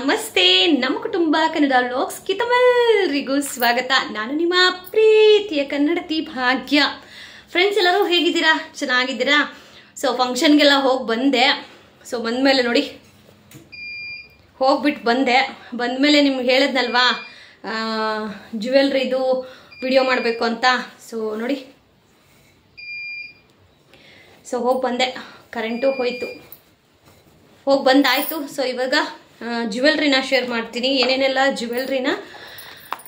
ನಮಸ್ತೆ ನಮ್ಮ ಕುಟುಂಬ ಕನ್ನಡ ವ್ಲಾಗ್ಸ್ ಗೆ ತಮ್ಮೆಲ್ಲರಿಗೂ ಸ್ವಾಗತ. ನಾನು ನಿಮ್ಮ ಪ್ರೀತಿಯ ಕನ್ನಡತಿ ಭಾಗ್ಯ. ಫ್ರೆಂಡ್ಸ್, ಎಲ್ಲರೂ ಹೇಗಿದ್ದೀರಾ? ಚೆನ್ನಾಗಿದ್ದೀರಾ? ಸೊ ಫಂಕ್ಷನ್ಗೆಲ್ಲ ಹೋಗಿ ಬಂದೆ. ಸೊ ಬಂದಮೇಲೆ ನೋಡಿ, ಹೋಗ್ಬಿಟ್ಟು ಬಂದಮೇಲೆ ನಿಮ್ಗೆ ಹೇಳಿದ್ನಲ್ವಾ ಜ್ಯುವೆಲ್ರಿದು ವಿಡಿಯೋ ಮಾಡಬೇಕು ಅಂತ. ಸೊ ನೋಡಿ, ಸೊ ಹೋಗಿ ಬಂದೆ, ಕರೆಂಟು ಹೋಯ್ತು, ಹೋಗಿ ಬಂದಾಯಿತು. ಸೊ ಇವಾಗ ಜ್ಯುವೆಲ್ರಿನ ಶೇರ್ ಮಾಡ್ತೀನಿ, ಏನೇನೆಲ್ಲ ಜ್ಯುವೆಲ್ರಿನ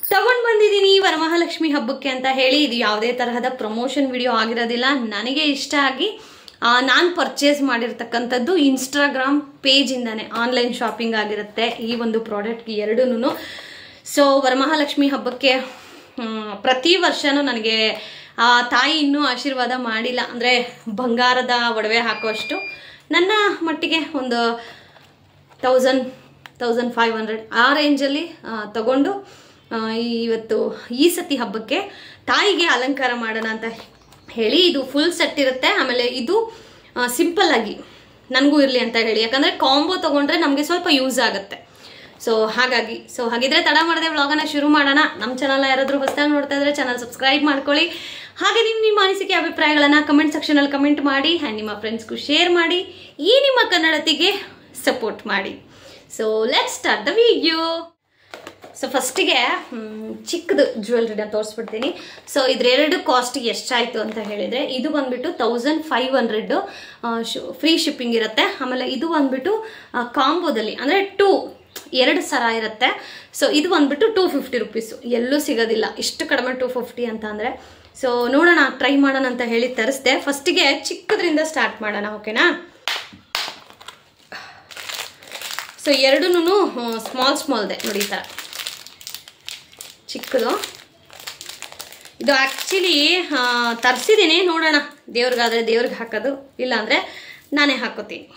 ತಗೊಂಡು ಬಂದಿದ್ದೀನಿ ವರಮಹಾಲಕ್ಷ್ಮಿ ಹಬ್ಬಕ್ಕೆ ಅಂತ ಹೇಳಿ. ಇದು ಯಾವುದೇ ತರಹದ ಪ್ರಮೋಷನ್ ವಿಡಿಯೋ ಆಗಿರೋದಿಲ್ಲ. ನನಗೆ ಇಷ್ಟ ಆಗಿ ನಾನು ಪರ್ಚೇಸ್ ಮಾಡಿರ್ತಕ್ಕಂಥದ್ದು ಇನ್ಸ್ಟಾಗ್ರಾಮ್ ಪೇಜಿಂದಾನೆ ಆನ್ಲೈನ್ ಶಾಪಿಂಗ್ ಆಗಿರುತ್ತೆ ಈ ಒಂದು ಪ್ರಾಡಕ್ಟ್ ಎರಡೂ. ಸೊ ವರಮಹಾಲಕ್ಷ್ಮಿ ಹಬ್ಬಕ್ಕೆ ಪ್ರತಿ ವರ್ಷನೂ ನನಗೆ ತಾಯಿ ಇನ್ನೂ ಆಶೀರ್ವಾದ ಮಾಡಿಲ್ಲ. ಅಂದರೆ ಬಂಗಾರದ ಒಡವೆ ಹಾಕೋಷ್ಟು ನನ್ನ ಮಟ್ಟಿಗೆ ಒಂದು 1500 ಆ ರೇಂಜಲ್ಲಿ ತಗೊಂಡು ಇವತ್ತು ಈ ಸತಿ ಹಬ್ಬಕ್ಕೆ ತಾಯಿಗೆ ಅಲಂಕಾರ ಮಾಡೋಣ ಅಂತ ಹೇಳಿ. ಇದು ಫುಲ್ ಸೆಟ್ ಇರುತ್ತೆ. ಆಮೇಲೆ ಇದು ಸಿಂಪಲ್ ಆಗಿ ನನಗೂ ಇರಲಿ ಅಂತ ಹೇಳಿ, ಯಾಕಂದರೆ ಕಾಂಬೋ ತೊಗೊಂಡ್ರೆ ನಮಗೆ ಸ್ವಲ್ಪ ಯೂಸ್ ಆಗುತ್ತೆ. ಸೊ ಹಾಗಿದ್ರೆ ತಡ ಮಾಡದೆ ವ್ಲಾಗನ್ನ ಶುರು ಮಾಡೋಣ. ನಮ್ಮ ಚಾನಲ್ನ ಯಾರಾದರೂ ಹೊಸದಾಗಿ ನೋಡ್ತಾ ಇದ್ರೆ ಚಾನಲ್ ಸಬ್ಸ್ಕ್ರೈಬ್ ಮಾಡ್ಕೊಳ್ಳಿ. ಹಾಗೆ ನಿಮ್ಮ ಅನಿಸಿಕೆ ಅಭಿಪ್ರಾಯಗಳನ್ನು ಕಮೆಂಟ್ ಸೆಕ್ಷನಲ್ಲಿ ಕಮೆಂಟ್ ಮಾಡಿ, ಆ್ಯಂಡ್ ನಿಮ್ಮ ಫ್ರೆಂಡ್ಸ್ಗೂ ಶೇರ್ ಮಾಡಿ, ಈ ನಿಮ್ಮ ಕನ್ನಡತಿಗೆ ಸಪೋರ್ಟ್ ಮಾಡಿ. So let's start the video. So ಫಸ್ಟಿಗೆ ಚಿಕ್ಕದು ಜ್ಯುವೆಲ್ರಿನ ತೋರಿಸ್ಬಿಡ್ತೀನಿ. ಸೊ ಇದೆರಡು ಕಾಸ್ಟ್ ಎಷ್ಟಾಯಿತು ಅಂತ ಹೇಳಿದರೆ, ಇದು ಬಂದ್ಬಿಟ್ಟು 1500 ಫ್ರೀ ಶಿಪ್ಪಿಂಗ್ ಇರುತ್ತೆ. ಆಮೇಲೆ ಇದು ಬಂದ್ಬಿಟ್ಟು ಕಾಂಬೋದಲ್ಲಿ ಅಂದರೆ 2 ಸರ ಇರುತ್ತೆ. ಸೊ ಇದು ಬಂದ್ಬಿಟ್ಟು 250 ರುಪೀಸು. ಎಲ್ಲೂ ಸಿಗೋದಿಲ್ಲ ಇಷ್ಟು ಕಡಿಮೆ 250 ಅಂತ ಅಂದರೆ. ಸೊ ನೋಡೋಣ, ಟ್ರೈ ಮಾಡೋಣ ಅಂತ ಹೇಳಿ ತರಿಸ್ದೆ. ಫಸ್ಟಿಗೆ ಚಿಕ್ಕದ್ರಿಂದ ಸ್ಟಾರ್ಟ್ ಮಾಡೋಣ, ಓಕೆನಾ? ಸೊ ಎರಡೂ ಸ್ಮಾಲ್ದೆ ನೋಡಿ, ಈ ಥರ ಚಿಕ್ಕದು. ಇದು ಆ್ಯಕ್ಚುಲಿ ತರಿಸಿದ್ದೀನಿ, ನೋಡೋಣ, ದೇವ್ರಿಗಾದರೆ ದೇವ್ರಿಗೆ ಹಾಕೋದು, ಇಲ್ಲಾಂದರೆ ನಾನೇ ಹಾಕೋತೀನಿ.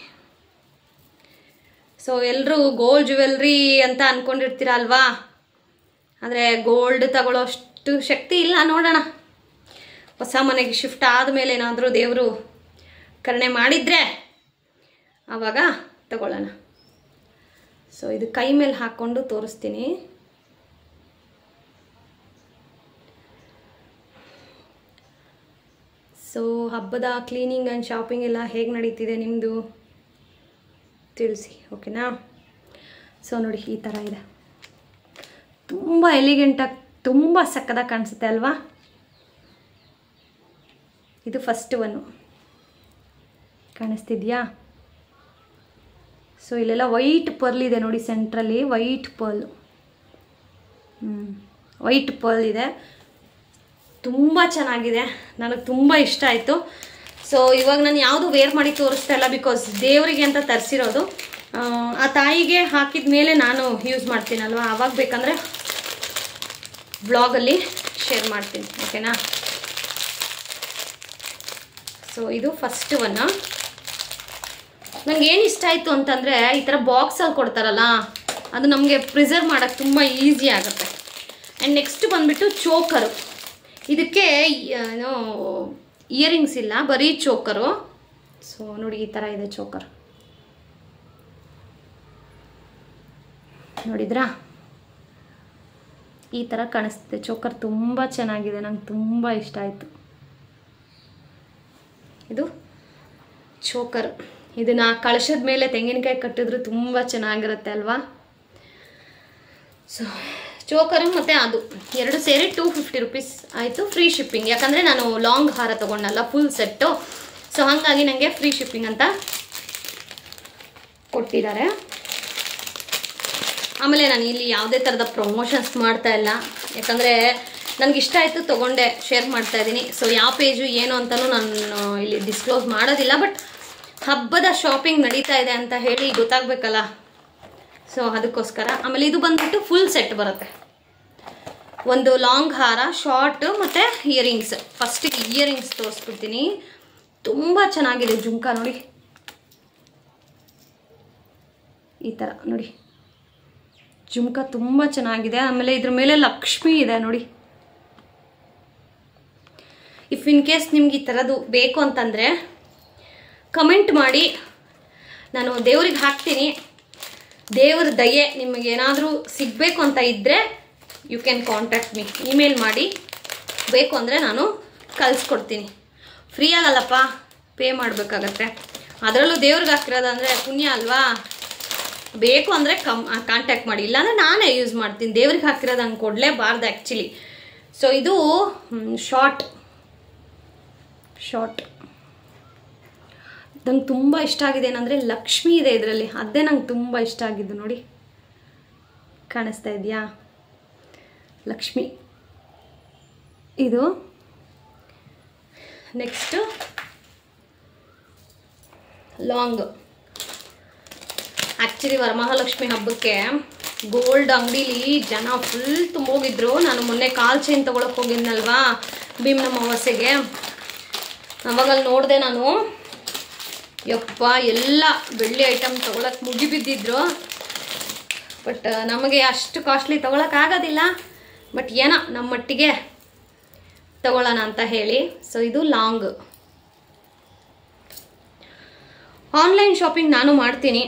ಸೊ ಎಲ್ಲರೂ ಗೋಲ್ಡ್ ಜ್ಯುವೆಲ್ರಿ ಅಂತ ಅಂದ್ಕೊಂಡಿರ್ತೀರ ಅಲ್ವಾ, ಆದರೆ ಗೋಲ್ಡ್ ತಗೊಳ್ಳೋಷ್ಟು ಶಕ್ತಿ ಇಲ್ಲ. ನೋಡೋಣ, ಹೊಸ ಮನೆಗೆ ಶಿಫ್ಟ್ ಆದಮೇಲೆ ಏನಾದರೂ ದೇವರು ಕರುಣೆ ಮಾಡಿದರೆ ಆವಾಗ ತಗೊಳ್ಳೋಣ. ಸೊ ಇದು ಕೈ ಮೇಲೆ ಹಾಕ್ಕೊಂಡು ತೋರಿಸ್ತೀನಿ. ಸೊ ಹಬ್ಬದ ಕ್ಲೀನಿಂಗ್ ಆ್ಯಂಡ್ ಶಾಪಿಂಗ್ ಎಲ್ಲ ಹೇಗೆ ನಡೀತಿದೆ ನಿಮ್ಮದು ತಿಳಿಸಿ, ಓಕೆನಾ? ಸೊ ನೋಡಿ, ಈ ಥರ ಇದೆ. ತುಂಬ ಎಲಿಗೆಂಟಾಗಿ, ತುಂಬ ಸಕ್ಕದಾಗಿ ಕಾಣಿಸುತ್ತೆ ಅಲ್ವಾ? ಇದು ಫಸ್ಟ್ ಒನ್ನು ಕಾಣಿಸ್ತಿದ್ಯಾ? ಸೊ ಇಲ್ಲೆಲ್ಲ ವೈಟ್ ಪರ್ಲ್ ಇದೆ ನೋಡಿ, ಸೆಂಟ್ರಲ್ಲಿ ವೈಟ್ ಪರ್ಲ್ ಇದೆ. ತುಂಬ ಚೆನ್ನಾಗಿದೆ, ನನಗೆ ತುಂಬ ಇಷ್ಟ ಆಯಿತು. ಸೊ ಇವಾಗ ನಾನು ಯಾವುದು ವೇರ್ ಮಾಡಿ ತೋರಿಸ್ತಾ ಇಲ್ಲ, ಬಿಕಾಸ್ ದೇವರಿಗೆ ಅಂತ ತರಿಸಿರೋದು. ಆ ತಾಯಿಗೆ ಹಾಕಿದ ಮೇಲೆ ನಾನು ಯೂಸ್ ಮಾಡ್ತೀನಲ್ವ, ಆವಾಗ ಬೇಕಂದರೆ ಬ್ಲಾಗಲ್ಲಿ ಶೇರ್ ಮಾಡ್ತೀನಿ, ಓಕೆನಾ? ಸೊ ಇದು ಫಸ್ಟ್ ಒನ್. ನನಗೆ ಏನು ಇಷ್ಟ ಆಯಿತು ಅಂತಂದರೆ, ಈ ಥರ ಬಾಕ್ಸಲ್ಲಿ ಕೊಡ್ತಾರಲ್ಲ, ಅದು ನಮಗೆ ಪ್ರಿಸರ್ವ್ ಮಾಡೋಕ್ಕೆ ತುಂಬ ಈಸಿ ಆಗುತ್ತೆ. ಆ್ಯಂಡ್ ನೆಕ್ಸ್ಟ್ ಬಂದುಬಿಟ್ಟು ಚೋಕರು. ಇದಕ್ಕೆ ಏನೋ ಇಯರಿಂಗ್ಸ್ ಇಲ್ಲ, ಬರೀ ಚೋಕರು. ಸೊ ನೋಡಿ, ಈ ಥರ ಇದೆ ಚೋಕರ್, ನೋಡಿದ್ರಾ? ಈ ಥರ ಕಾಣಿಸ್ತಿದೆ ಚೋಕರ್. ತುಂಬ ಚೆನ್ನಾಗಿದೆ, ನಂಗೆ ತುಂಬ ಇಷ್ಟ ಆಯಿತು. ಇದು ಚೋಕರ್. ಇದನ್ನು ಕಳಶದ ಮೇಲೆ ತೆಂಗಿನಕಾಯಿ ಕಟ್ಟಿದ್ರು ತುಂಬ ಚೆನ್ನಾಗಿರುತ್ತೆ ಅಲ್ವಾ? ಸೊ ಚೋಕರು ಮತ್ತು ಅದು ಎರಡು ಸೇರಿ 250 ರುಪೀಸ್ ಆಯಿತು, ಫ್ರೀ ಶಿಪ್ಪಿಂಗ್. ಯಾಕಂದರೆ ನಾನು ಲಾಂಗ್ ಹಾರ ತೊಗೊಂಡಲ್ಲ, ಫುಲ್ ಸೆಟ್ಟು. ಸೊ ಹಾಗಾಗಿ ನನಗೆ ಫ್ರೀ ಶಿಪ್ಪಿಂಗ್ ಅಂತ ಕೊಟ್ಟಿದ್ದಾರೆ. ಆಮೇಲೆ ನಾನು ಇಲ್ಲಿ ಯಾವುದೇ ಥರದ ಪ್ರಮೋಷನ್ಸ್ ಮಾಡ್ತಾ ಇಲ್ಲ, ಯಾಕಂದರೆ ನನಗಿಷ್ಟ ಆಯಿತು, ತೊಗೊಂಡೆ, ಶೇರ್ ಮಾಡ್ತಾ ಇದ್ದೀನಿ. ಸೊ ಯಾವ ಪೇಜು ಏನು ಅಂತಲೂ ನಾನು ಇಲ್ಲಿ ಡಿಸ್ಕ್ಲೋಸ್ ಮಾಡೋದಿಲ್ಲ. ಬಟ್ ಹಬ್ಬದ ಶಾಪಿಂಗ್ ನಡೀತಾ ಇದೆ ಅಂತ ಹೇಳಿ ಗೊತ್ತಾಗಬೇಕಲ್ಲ, ಸೊ ಅದಕ್ಕೋಸ್ಕರ. ಆಮೇಲೆ ಇದು ಬಂದ್ಬಿಟ್ಟು ಫುಲ್ ಸೆಟ್ ಬರುತ್ತೆ, ಒಂದು ಲಾಂಗ್ ಹಾರ, ಶಾರ್ಟ್ ಮತ್ತು ಇಯರಿಂಗ್ಸ್. ಫಸ್ಟಿಗೆ ಇಯರಿಂಗ್ಸ್ ತೋರಿಸ್ಬಿಡ್ತೀನಿ. ತುಂಬ ಚೆನ್ನಾಗಿದೆ ಜುಮ್ಕ ನೋಡಿ, ಈ ಥರ ನೋಡಿ, ಜುಮ್ಕ ತುಂಬ ಚೆನ್ನಾಗಿದೆ. ಆಮೇಲೆ ಇದ್ರ ಮೇಲೆ ಲಕ್ಷ್ಮಿ ಇದೆ ನೋಡಿ. ಇಫ್ ಇನ್ ಕೇಸ್ ನಿಮ್ಗೆ ಈ ಥರದ್ದು ಬೇಕು ಅಂತಂದರೆ ಕಮೆಂಟ್ ಮಾಡಿ, ನಾನು ದೇವ್ರಿಗೆ ಹಾಕ್ತೀನಿ. ದೇವ್ರ ದಯೆ ನಿಮಗೇನಾದರೂ ಸಿಗಬೇಕು ಅಂತ ಇದ್ದರೆ you can contact me, email ಮಾಡಿ, ಬೇಕು ಅಂದರೆ ನಾನು ಕಳಿಸ್ಕೊಡ್ತೀನಿ. ಫ್ರೀ ಆಗಲ್ಲಪ್ಪ, ಪೇ ಮಾಡಬೇಕಾಗತ್ತೆ. ಅದರಲ್ಲೂ ದೇವ್ರಿಗೆ ಹಾಕಿರೋದಂದರೆ ಪುಣ್ಯ ಅಲ್ವಾ, ಬೇಕು ಅಂದರೆ ಕಾಂಟ್ಯಾಕ್ಟ್ ಮಾಡಿ, ಇಲ್ಲಾಂದರೆ ನಾನೇ ಯೂಸ್ ಮಾಡ್ತೀನಿ. ದೇವ್ರಿಗೆ ಹಾಕಿರೋದು ಹಂಗೆ ಕೊಡಲೇಬಾರ್ದು ಆ್ಯಕ್ಚುಲಿ. ಸೊ ಇದು ಶಾರ್ಟ್ ನಂಗೆ ತುಂಬ ಇಷ್ಟ ಆಗಿದೆ. ಏನಂದರೆ ಲಕ್ಷ್ಮಿ ಇದೆ ಇದರಲ್ಲಿ, ಅದೇ ನಂಗೆ ತುಂಬ ಇಷ್ಟ ಆಗಿದ್ದು. ನೋಡಿ ಕಾಣಿಸ್ತಾ ಇದೆಯಾ ಲಕ್ಷ್ಮಿ. ಇದು ನೆಕ್ಸ್ಟ್ ಲಾಂಗ್. ಆ್ಯಕ್ಚುಲಿ ವರಮಹಾಲಕ್ಷ್ಮಿ ಹಬ್ಬಕ್ಕೆ ಗೋಲ್ಡ್ ಅಂಗಡೀಲಿ ಜನ ಫುಲ್ ತುಂಬೋಗಿದ್ರು. ನಾನು ಮೊನ್ನೆ ಕಾಲ್ ಚೈನ್ ತೊಗೊಳಕ್ಕೆ ಹೋಗಿದ್ನಲ್ವಾ ಭೀಮನ ಅಮಾವಾಸ್ಯೆಗೆ, ಅವಾಗಲ್ಲಿ ನೋಡಿದೆ ನಾನು. ಯಪ್ಪ, ಎಲ್ಲ ಬೆಳ್ಳಿ ಐಟಮ್ ತೊಗೊಳಕ್ಕೆ ಮುಗಿಬಿದ್ದಿದ್ರು. ಬಟ್ ನಮಗೆ ಅಷ್ಟು ಕಾಸ್ಟ್ಲಿ ತೊಗೊಳಕ್ಕಾಗೋದಿಲ್ಲ. ಬಟ್ ಏನೋ ನಮ್ಮ ಮಟ್ಟಿಗೆ ತಗೊಳ್ಳೋಣ ಅಂತ ಹೇಳಿ. ಸೊ ಇದು ಲಾಂಗ್. ಆನ್ಲೈನ್ ಶಾಪಿಂಗ್ ನಾನು ಮಾಡ್ತೀನಿ.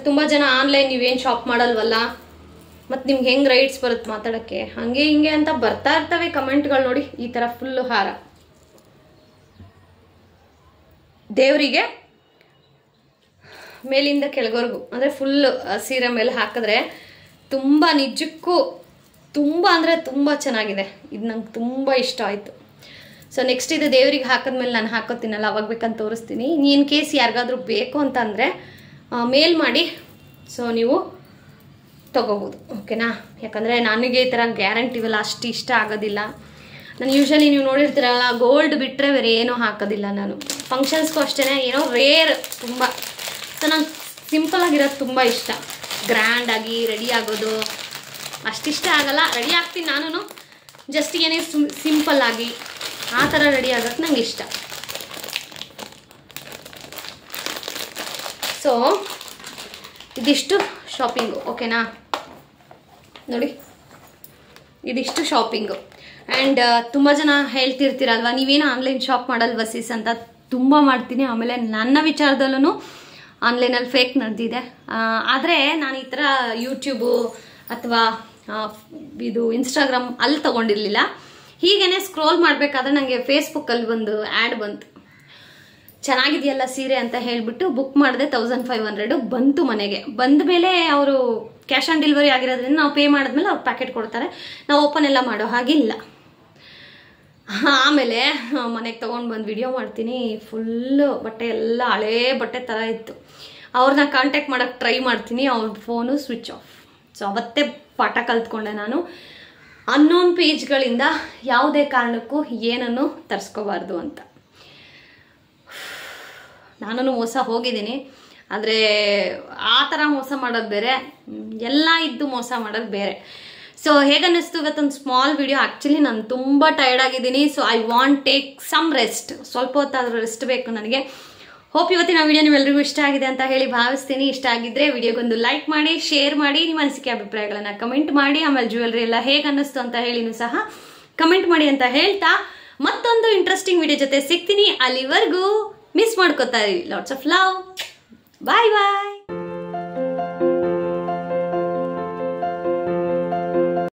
ತುಂಬ ಜನ ಆನ್ಲೈನ್ ನೀವೇನು ಶಾಪ್ ಮಾಡಲ್ವಲ್ಲ, ಮತ್ತು ನಿಮ್ಗೆ ಹೆಂಗೆ ರೈಟ್ಸ್ ಬರುತ್ತೆ ಮಾತಾಡೋಕ್ಕೆ, ಹಾಗೆ ಹಿಂಗೆ ಅಂತ ಬರ್ತಾ ಇರ್ತವೆ ಕಮೆಂಟ್ಗಳು. ನೋಡಿ ಈ ಥರ ಫುಲ್ಲು ಹಾರ ದೇವರಿಗೆ ಮೇಲಿಂದ ಕೆಳಗವರೆಗೂ, ಅಂದರೆ ಫುಲ್ ಸೀರೆ ಮೇಲೆ ಹಾಕಿದ್ರೆ ತುಂಬ ನಿಜಕ್ಕೂ ತುಂಬ ಅಂದರೆ ತುಂಬ ಚೆನ್ನಾಗಿದೆ. ಇದು ನಂಗೆ ತುಂಬ ಇಷ್ಟ ಆಯಿತು. ಸೊ ನೆಕ್ಸ್ಟ್ ಇದು ದೇವರಿಗೆ ಹಾಕಿದ್ಮೇಲೆ ನಾನು ಹಾಕೋತೀನಲ್ಲ, ಅವಾಗ ಬೇಕಂತ ತೋರಿಸ್ತೀನಿ. ಇನ್ ಕೇಸ್ ಯಾರಿಗಾದ್ರೂ ಬೇಕು ಅಂತ ಅಂದರೆ ಮೇಲ್ ಮಾಡಿ, ಸೊ ನೀವು ತೊಗೋಬೋದು, ಓಕೆನಾ. ಯಾಕಂದರೆ ನನಗೆ ಈ ಥರ ಗ್ಯಾರಂಟಿ ಇವೆಲ್ಲ ಅಷ್ಟು ಇಷ್ಟ ಆಗೋದಿಲ್ಲ. ನಾನು ಯೂಶ್ವಲಿ ನೀವು ನೋಡಿರ್ತೀರಲ್ಲ, ಗೋಲ್ಡ್ ಬಿಟ್ಟರೆ ಬೇರೆ ಏನೂ ಹಾಕೋದಿಲ್ಲ ನಾನು. ಫಂಕ್ಷನ್ಸ್ಗೂ ಅಷ್ಟೇ, ಏನೋ ರೇರ್ ತುಂಬ. ಸೊ ನಂಗೆ ಸಿಂಪಲಾಗಿರೋದು ತುಂಬ ಇಷ್ಟ. ಗ್ರ್ಯಾಂಡಾಗಿ ರೆಡಿ ಆಗೋದು ಅಷ್ಟಿಷ್ಟ ಆಗಲ್ಲ. ರೆಡಿ ಆಗ್ತೀನಿ ನಾನು, ಜಸ್ಟ್ ಏನೇ ಸಿಂಪಲ್ಲಾಗಿ ಆ ಥರ ರೆಡಿ ಆಗೋಕ್ಕೆ ನಂಗೆ ಇಷ್ಟ. ಸೊ ಇದಿಷ್ಟು ಶಾಪಿಂಗು, ಓಕೆನಾ. ನೋಡಿ ಇದಿಷ್ಟು ಶಾಪಿಂಗು. ಆ್ಯಂಡ್ ತುಂಬ ಜನ ಹೇಳ್ತಿರ್ತೀರಲ್ವ, ನೀವೇನು ಆನ್ಲೈನ್ ಶಾಪ್ ಮಾಡಲ್ವ ಸಿಸ್ ಅಂತ. ತುಂಬ ಮಾಡ್ತೀನಿ. ಆಮೇಲೆ ನನ್ನ ವಿಚಾರದಲ್ಲೂ ಆನ್ಲೈನಲ್ಲಿ ಫೇಕ್ ನಡೆದಿದೆ. ಆದರೆ ನಾನು ಈ ಥರ ಯೂಟ್ಯೂಬು ಅಥವಾ ಇದು ಇನ್ಸ್ಟಾಗ್ರಾಮ್ ಅಲ್ಲಿ ತೊಗೊಂಡಿರಲಿಲ್ಲ. ಹೀಗೇ ಸ್ಕ್ರೋಲ್ ಮಾಡಬೇಕಾದ್ರೆ ನನಗೆ ಫೇಸ್ಬುಕ್ಕಲ್ಲಿ ಒಂದು ಆ್ಯಡ್ ಬಂತು. ಚೆನ್ನಾಗಿದೆಯಲ್ಲ ಸೀರೆ ಅಂತ ಹೇಳಿಬಿಟ್ಟು ಬುಕ್ ಮಾಡಿದೆ. 1500 ಬಂತು ಮನೆಗೆ. ಬಂದ ಮೇಲೆ ಅವರು ಕ್ಯಾಶ್ ಆನ್ ಡೆಲಿವರಿ ಆಗಿರೋದ್ರಿಂದ ನಾವು ಪೇ ಮಾಡಿದ್ಮೇಲೆ ಅವ್ರು ಪ್ಯಾಕೆಟ್ ಕೊಡ್ತಾರೆ. ನಾವು ಓಪನ್ ಎಲ್ಲ ಮಾಡೋ ಹಾಗಿಲ್ಲ. ಆಮೇಲೆ ಮನೆಗೆ ತೊಗೊಂಡು ಬಂದು ವಿಡಿಯೋ ಮಾಡ್ತೀನಿ. ಫುಲ್ಲು ಬಟ್ಟೆ ಎಲ್ಲ ಹಳೇ ಬಟ್ಟೆ ಥರ ಇತ್ತು. ಅವ್ರನ್ನ ಕಾಂಟ್ಯಾಕ್ಟ್ ಮಾಡೋಕ್ಕೆ ಟ್ರೈ ಮಾಡ್ತೀನಿ, ಅವ್ರ ಫೋನು ಸ್ವಿಚ್ ಆಫ್. ಸೊ ಅವತ್ತೇ ಪಾಠ ಕಲ್ತ್ಕೊಂಡೆ ನಾನು. ಅನ್ನೋನ್ ಪೇಜ್ಗಳಿಂದ ಯಾವುದೇ ಕಾರಣಕ್ಕೂ ಏನನ್ನು ತರಿಸ್ಕೋಬಾರ್ದು ಅಂತ. ನಾನು ಮೋಸ ಹೋಗಿದ್ದೀನಿ, ಆದರೆ ಆ ಥರ ಮೋಸ ಮಾಡೋದು ಬೇರೆ, ಎಲ್ಲ ಇದ್ದು ಮೋಸ ಮಾಡೋದು ಬೇರೆ. ಸೊ ಹೇಗನ್ನಿಸ್ತು ಇವತ್ತೊಂದು ಸ್ಮಾಲ್ ವಿಡಿಯೋ. ಆ್ಯಕ್ಚುಲಿ ನಾನು ತುಂಬ ಟಯರ್ಡ್ ಆಗಿದ್ದೀನಿ. So I want take some rest. ಸ್ವಲ್ಪ ಹೊತ್ತಾದರೂ ರೆಸ್ಟ್ ಬೇಕು ನನಗೆ. ಹೋಪ್ ಇವತ್ತಿನ ವಿಡಿಯೋ ನಿಮ್ಮೆಲ್ಲರಿಗೂ ಇಷ್ಟ ಆಗಿದೆ ಅಂತ ಹೇಳಿ ಭಾವಿಸ್ತೀನಿ. ಇಷ್ಟ ಆಗಿದ್ರೆ ವಿಡಿಯೋಗೊಂದು ಲೈಕ್ ಮಾಡಿ, ಶೇರ್ ಮಾಡಿ, ನಿಮ್ಮ ಅನಿಸಿಕೆ ಅಭಿಪ್ರಾಯಗಳನ್ನು ಕಮೆಂಟ್ ಮಾಡಿ. ಆಮೇಲೆ ಜ್ಯುವೆಲ್ರಿ ಎಲ್ಲ ಹೇಗೆ ಅನ್ನಿಸ್ತು ಅಂತ ಹೇಳಿನೂ ಸಹ ಕಮೆಂಟ್ ಮಾಡಿ ಅಂತ ಹೇಳ್ತಾ ಮತ್ತೊಂದು ಇಂಟ್ರೆಸ್ಟಿಂಗ್ ವಿಡಿಯೋ ಜೊತೆ ಸಿಗ್ತೀನಿ. ಅಲ್ಲಿವರೆಗೂ ಮಿಸ್ ಮಾಡ್ಕೋತಾ ಇರಿ. Lots of love. Bye bye.